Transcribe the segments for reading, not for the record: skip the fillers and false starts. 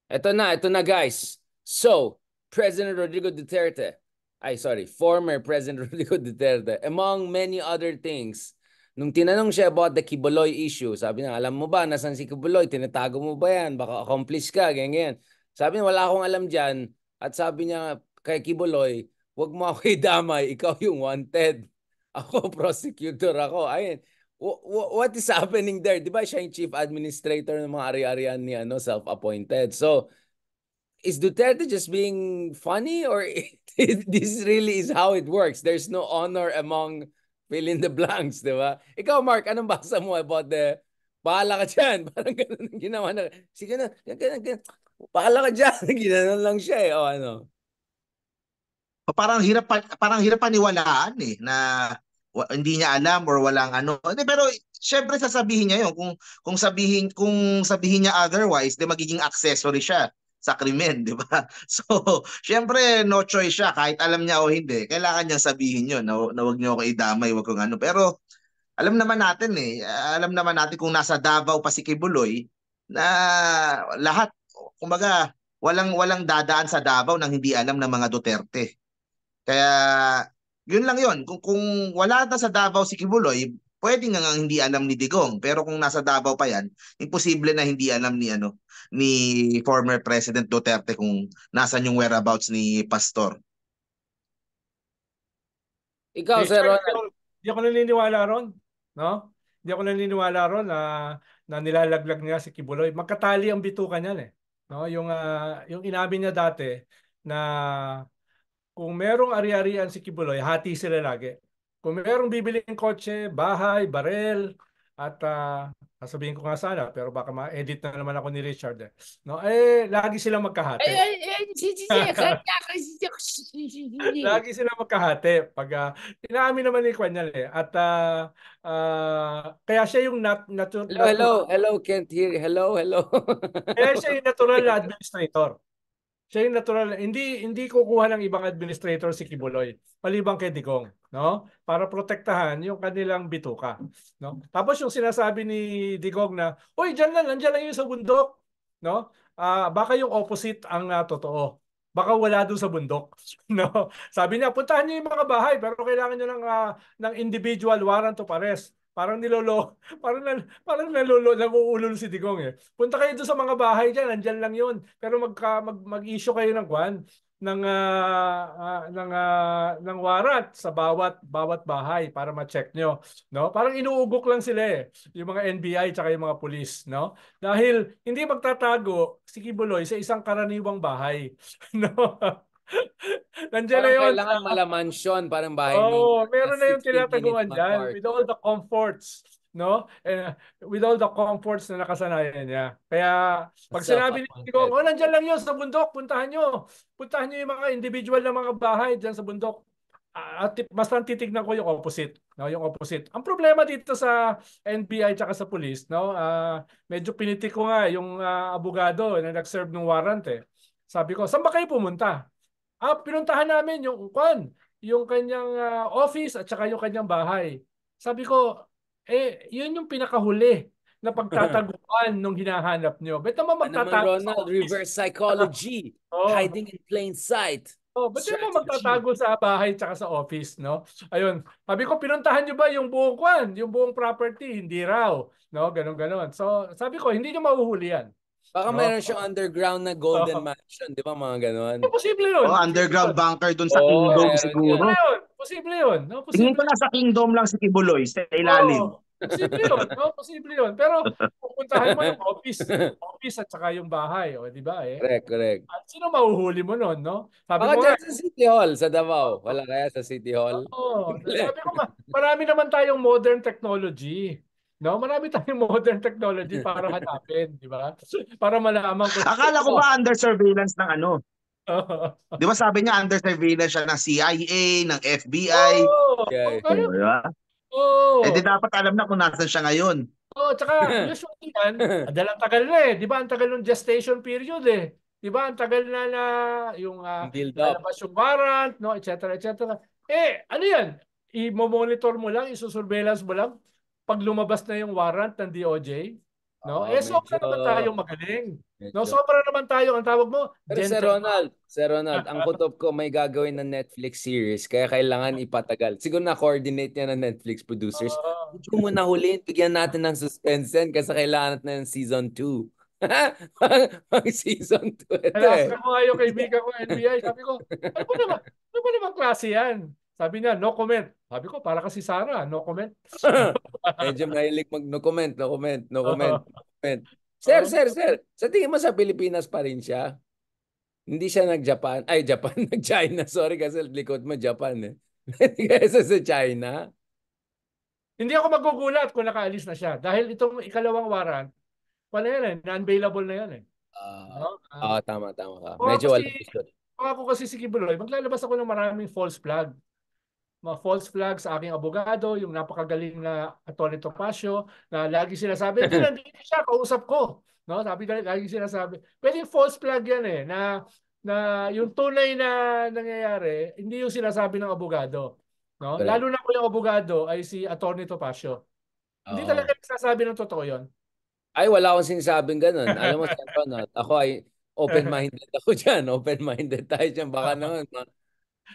Ito na guys. So, President Rodrigo Duterte, former President Rodrigo Duterte, among many other things, nung tinanong siya about the Kibuloy issue, sabi niya, alam mo ba, nasan si Kibuloy? Tinatago mo ba yan? Baka accomplice ka, ganyan. Sabi niya, wala akong alam dyan. At sabi niya kay Kibuloy, wag mo ako idamay, ikaw yung wanted. Ako, prosecutor ako. Ayun. What is happening there? Di ba siya yung chief administrator ng mga ari-arian ni self-appointed? So, is Duterte just being funny or this really is how it works? There's no honor among fill in the blanks, di ba? Ikaw, Mark, anong basa mo about the bahala ka dyan? Parang ganun ang ginawa na, sige na, ganun. Bahala ka dyan. Ginanon lang siya eh. O ano? Parang hirap paniwalaan na hindi niya alam or walang ano. Hindi, pero syempre sasabihin niya 'yon kung sabihin niya otherwise, magiging accessory siya sa krimen, di ba? So, syempre no choice siya kahit alam niya o hindi. Kailangan niyang sabihin 'yon na wag niyo ako idamay, wag kung ano. Pero alam naman natin kung nasa Davao pa si Kibuloy na lahat, kumbaga, walang dadaan sa Davao nang hindi alam ng mga Duterte. Kaya, yun lang yun. Kung wala na sa Davao si Kibuloy, pwede nga hindi alam ni Digong. Pero kung nasa Davao pa yan, imposible na hindi alam ni former President Duterte kung nasan yung whereabouts ni Pastor. Ikaw, Sir Richard, Ronald. di ako naniniwala ron. No? Di ako naniniwala ron na nilalaglag niya si Kibuloy. Magkatali ang bituka niyan eh. No? Yung inamin niya dati na kung merong ari-arian si Kibuloy, hati sila lagi. Kung merong bibiling kotse, bahay, barel, at sasabihin ko nga sana, pero baka ma-edit na naman ako ni Richard. No? Lagi silang magkahati. Lagi sila magkahati. Pag inaamin naman ni Kwan eh. At kaya siya yung Hello, can't hear. Hello. kaya siya yung natural na administrator. Siya yung natural, hindi kukuha ng ibang administrator si Kibuloy, palibang kay Digong, no? Para protektahan yung kanilang bituka, no? Tapos yung sinasabi ni Digong na, "Oy, nandiyan lang yun sa bundok." No? Baka yung opposite ang totoo. Baka wala doon sa bundok, no? Sabi niya, puntahan niyo yung mga bahay pero kailangan niyo ng individual warrant of arrest. Parang nanguulol si Digong eh. Punta kayo doon sa mga bahay diyan, nandiyan lang 'yun. Pero mag-issue kayo ng ng warrant sa bawat bahay para ma-check nyo, no? Parang inuugok lang sila eh, yung mga NBI tsaka yung mga pulis, no? Dahil hindi magtatago si Kibuloy sa isang karaniwang bahay, no? Nandiyan na Parang yun. kailangan malamansyon, parang bahay ni Meron na yung 15 minutes tinataguan dyan apart. with all the comforts, no? With all the comforts na nakasanayan niya. Kaya pag sinabi ni Digong, nandiyan lang yun sa bundok, puntahan nyo. Puntahan nyo yung mga individual na mga bahay dyan sa bundok. At mas titignan ko yung opposite, no? Yung opposite. Ang problema dito sa NBI tsaka sa police, no? Medyo pinitik ko nga yung abogado na nag-serve ng warrant eh. Sabi ko, saan ba kayo pumunta? Pinuntahan namin yung kanyang office at saka yung kanyang bahay. Sabi ko, yun yung pinakahuli na pagtataguan nung hinahanap nyo. Ba't naman magtatago sa Ronald, office? reverse psychology. Hiding in plain sight. Ba't naman magtatago sa bahay at saka sa office, no? Ayun. Sabi ko, pinuntahan nyo ba yung buong property? Hindi raw. No? Ganon. So, sabi ko, hindi nyo mahuhuli yan. Baka mayroon siyang underground na golden mansion, di ba mga ganon? Posible yun. Underground bunker dun sa Kingdom siguro. Posible yun. No? Tingin ko nasa Kingdom lang si Kibuloy, sa ilalim. Posible yun. No? Posible yun. Pero pupuntahan mo yung office at saka yung bahay. Di ba eh? Correct. At sino mahuhuli mo nun, no? Sabi Baka ko dyan sa City Hall, sa Davao. Wala kaya sa City Hall? Sabi ko, marami naman tayong modern technology. No, marami tayong modern technology para hanapin, di ba? Para malaman ko. Akala ko ba under surveillance ng ano? Di ba sabi niya under surveillance siya ng CIA, ng FBI? Di dapat alam na kung nasan siya ngayon. Tsaka usually yan, tagal na eh. Di ba? Ang tagal ng gestation period eh. Di ba? Ang tagal na yung lalabas yung warrant, no, etc. Ano yan? I-monitor mo lang, isusurveillance mo lang pag lumabas na yung warrant ng DOJ. No? Eh, Medyo, sobra naman tayong magaling. No, medyo. sobra naman tayo, ang tawag mo, Pero Sir Ronald, ang kutob ko may gagawin na Netflix series kaya kailangan ipatagal. Siguro na-coordinate niya ng Netflix producers. Oo. Medyo mo nahuliin, bigyan natin ng suspense yan kasi kailangan natin ng season 2. Pang season 2 ito eh. Alaska ko nga yung kaibigan ko NBI. Sabi ko, ano ba naman klase yan? Sabi niya, no comment. Sabi ko, para kasi Sarah, no comment. Medyo mahilig no comment, no comment, no comment, Oo. no comment. Oo. Sir. Sa tingin mo sa Pilipinas pa rin siya? Hindi siya nag-Japan. Ay, Japan. Nag-China. Sorry kasi likod mo Japan eh. Kaysa sa China. Hindi ako magugulat kung nakaalis na siya. Dahil itong ikalawang warrant, wala yan eh, non-bailable na yan eh. Ah, No? tama ka. Kung ako Medyo si, walang gusto. kung ako kasi si Kibuloy, maglalabas ako ng maraming false flag. Mga false flag sa aking abogado, yung napakagaling na Atty. Topacio, na lagi sinasabi, hindi nandito siya, kausap ko. No? Sabi lagi sinasabi. Pwede false flag yan eh, na yung tunay na nangyayari, hindi yung sinasabi ng abogado. No? Correct. Lalo na kung yung abogado ay si Atty. Topacio. Hindi Oo. talaga nagsasabi ng totoo yon. Ay, wala akong sinasabing ganun. Alam mo, Sir Ronald, ako ay open-minded ako dyan. Open-minded tayo dyan. Baka naman,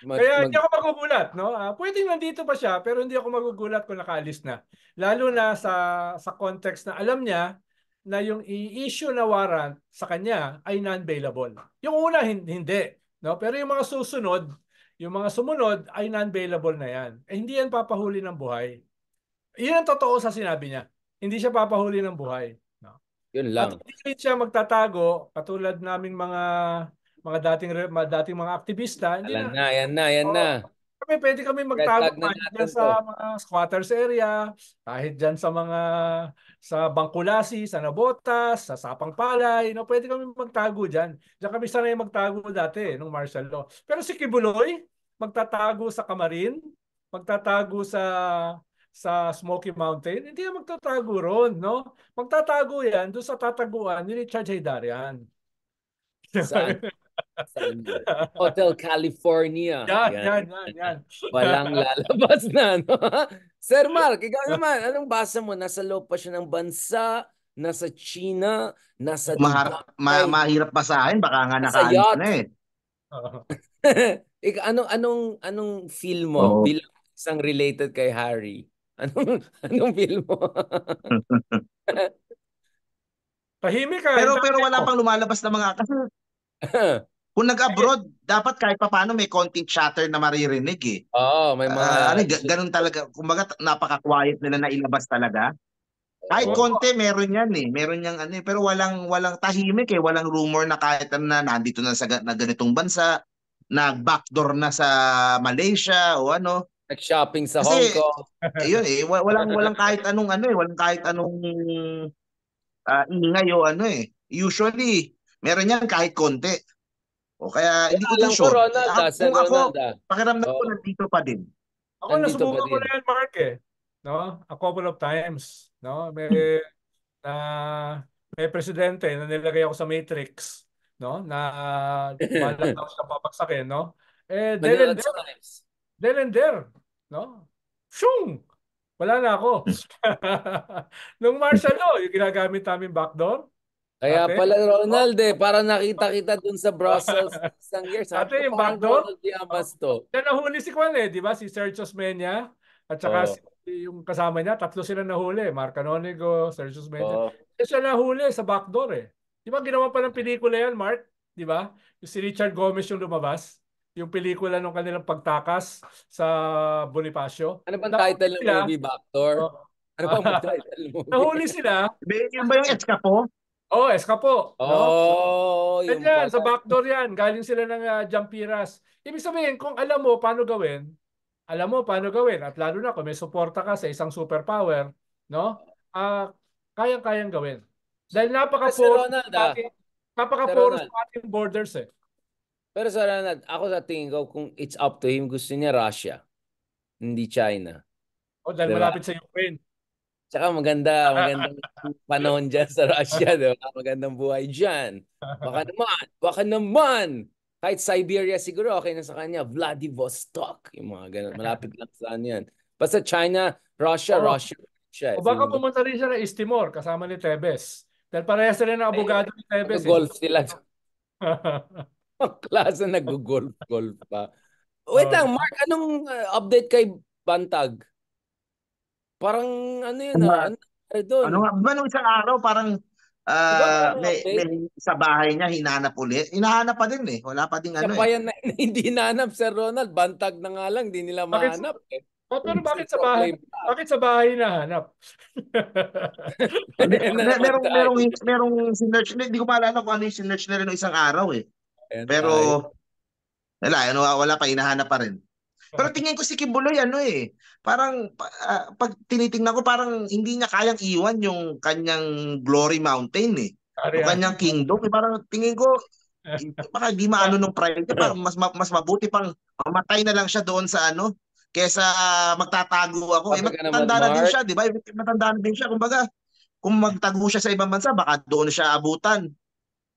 Kaya hindi ako magugulat, no? Pwedeng nandito pa siya, pero hindi ako magugulat kung nakaalis na. Lalo na sa context na alam niya na yung i-issue na warrant sa kanya ay non-bailable. Yung una hindi, no? Pero yung mga sumunod ay non-bailable na yan. Eh, hindi yan papahuli ng buhay. Iyon ang totoo sa sinabi niya. Hindi siya papahuli ng buhay, no? yun At lang. hindi rin siya magtatago katulad naming dating mga aktivista, hindi Alam na. na, yan na. Oo. Pwede kami Red magtago flag na kahit natin dyan to. sa mga squatters area, kahit dyan sa Bangkulasi, sa Nabotas, sa Sapang Palay, no, pwede kami magtago dyan. Diyan kami sanay magtago dati nung martial law. Pero si Kibuloy, magtatago sa Kamarin, magtatago sa Smoky Mountain, hindi yan magtatago ron, no? Magtatago yan doon sa tataguan ni Richard Haydarian. Saan? Saan yun? Hotel California. Yan. Yan. Walang lalabas na, no? Sir Mark, ikaw naman, anong basa mo? Nasa loob pa siya ng bansa, nasa China, nasa Dubai, Mahirap basahin, baka nga nasa nakaalis yacht. na eh. Anong feel mo Oo. bilang isang related kay Harry? Anong feel mo? Tahimik ka, Pero hintayin wala mo. pang lumalabas na mga kasi kung nag-abroad, dapat kahit papaano may konting chatter na maririnig eh. Oo, may mga Ganun talaga. Kumbaga napaka-quiet nila na ilabas talaga. Kahit Oo. konti meron yan eh. Meron yang ano eh. Pero walang tahimik eh. Walang rumor na kahit ano na nandito na na ganitong bansa, nag-backdoor na sa Malaysia o ano. Nag-shopping sa Hong Kasi Kong. yun eh, walang kahit anong ano eh, walang kahit anong ingay o ano eh. Usually, meron yan kahit konti. O kaya Kaya hindi ko din alam ko, sure. Ronald, Sir Kung Ronald, ako, pakiramdam ko Oo, nandito pa din. Ako nandito pa nasubukan ko din. na yan, Mark eh. No? A couple of times. No? Na, may presidente na nilagay ako sa Matrix. No? Na balak daw siya papagsakin. No? Eh, Manood sa lives. Then and there. No? Shung! Wala na ako. Nung martial law, yung ginagamit namin backdoor, Kaya dati, pala, no? Ronald, parang nakita kita dun sa Brussels isang year. Sabi Dati ko, yung parang backdoor, Ronald Llamas to. yan nahuli si Kwan eh, di ba? Si Sergio Osmeña at saka Oo. yung kasama niya, tatlo sila nahuli. Mark Canonigo, Sergio Osmeña. Oo. Siya nahuli sa backdoor eh. Di ba ginawa pa ng pelikula yan, Mark? Di ba? Yung si Richard Gomez yung lumabas. Yung pelikula ng kanilang pagtakas sa Bonifacio. Ano bang Nahuli title ng sila. movie, Backdoor? Oh. Ano bang title ng movie? Nahuli sila. Yun ba yung Escapo? Oh, eskapo, no? Oh, yung Ganyan, pala. sa backdoor yan. Galing sila ng Jampiras. Ibig sabihin, kung alam mo paano gawin, at lalo na kung may suporta ka sa isang superpower, no? Kayang-kayang gawin. Dahil Sir Ronald, Sir napaka-porous Ronald. ng ating borders eh. Pero Sir Ronald, ako sa tingin ko, kung it's up to him, gusto niya Russia, hindi China. O, dahil Diba? malapit sa Ukraine. Tsaka magandang panahon dyan sa Russia, di ba? Magandang buhay dyan. Baka naman. Kahit Siberia siguro, okay na sa kanya. Vladivostok, yung mga ganun. Malapit lang sa yan. Basta China, Russia, Oh, Russia. siya. O baka Feeling ko. pumunta rin siya ng East Timor kasama ni Tebes. Dahil parehas sila ng abogado ni Tebes. Golf sila. Ang klase nag-golf pa. Wait lang, Mark, anong update kay Bantag? Parang ano yun Ano doon? Ano nga, ba nung isang araw parang Diba merong may update? sa bahay niya hinanap ulit. Hinahanap pa din eh. Wala pa ding Siya ano pa eh. yan na hindi nahanap, Sir Ronald. Bantag na nga lang, di nila Bakit, mahanap. pero bakit sa Proclaim bahay? pa. Bakit sa bahay nahanap? Ayan na naman tayo. Merong sinerch, hindi ko maalala kung ano yung sinerch na rin nung isang araw eh. Ayan Pero tayo. wala pa, hinahanap pa rin. Pero tingin ko si Kibuloy parang pag tinitingnan ko parang hindi niya kayang iwan yung kanyang Glory Mountain eh. Yung kanyang kingdom, parang tingin ko baka di maano nung pride niya, parang mas mabuti pang mamatay na lang siya doon sa kaysa magtatago ako. Sabi ka naman, Matanda na din Mark. siya, di ba? Matanda na din siya. Kumbaga, kung magtago siya sa ibang bansa, baka doon siya abutan.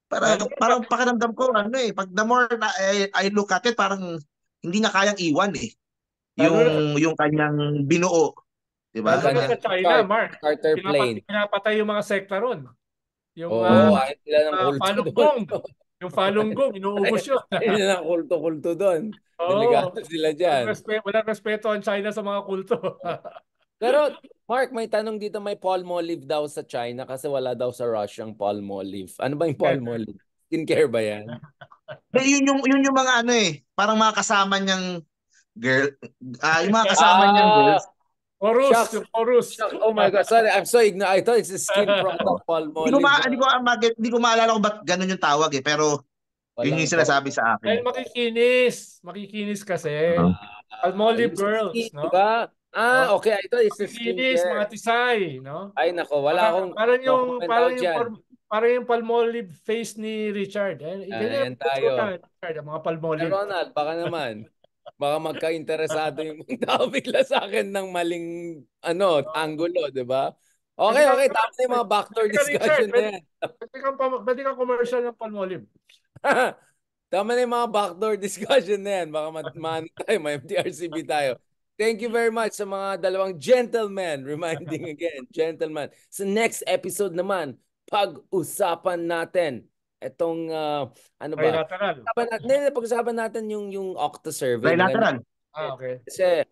Parang pakiramdam ko, pag the more I look at it, parang hindi niya kayang iwan eh. Yung kanyang binuo. Di ba? Lalo na sa China, Mark. Charter plane. Pinapatay yung mga sectaron. Yung ayaw nila ng kulto Falun doon. Gong. Yung Falun Gong, inuubos yun. Ayaw nila ng kulto-kulto doon. Oo. Delikado sila dyan. Walang respeto ang China sa mga kulto. Pero, Mark, may tanong dito, may palmolive daw sa China kasi wala daw sa Russia ang palmolive. Ano ba yung palmolive? Skincare ba yan? Yun yung mga parang mga kasama niyang girl, yung mga kasama niyang girls. Chorus. Oh my God, sorry, I'm so ignorant. I thought it's a skin product palmolive. Hindi ko maalala kung ba't ganun yung tawag eh, pero yun yung sinasabi sa akin. Dahil makikinis kasi. Palmolive girls, no? Diba? Okay. I thought it's a Makikinis, mga tisay, no? Ay, nako, wala akong parang yung Palmolive face ni Richard. Ayan tayo. Richard, mga Palmolive. Ronald, baka naman. Baka magka-interesado yung tao bigla sa akin ng maling angulo, di ba? Okay. Tapos yung mga backdoor discussion na yan. Pwede kang commercial ng Palmolive. Tama na yung mga backdoor discussion na yan. Baka tayo, may MTRCB tayo. Thank you very much sa mga dalawang gentlemen. Reminding again, gentlemen. Sa next episode naman, pag-usapan natin itong Bilateral. Pag-usapan natin yung Okta survey. Bilateral. Okay. Kasi,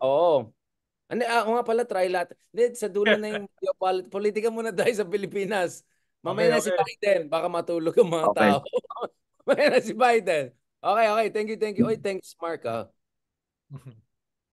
nga pala, trilateral. Sa dulo na yung politika muna tayo sa Pilipinas. Mamaya na si Biden. Baka matulog ang mga tao. Mamaya na si Biden. Okay. Thank you. Oy, thanks, Mark.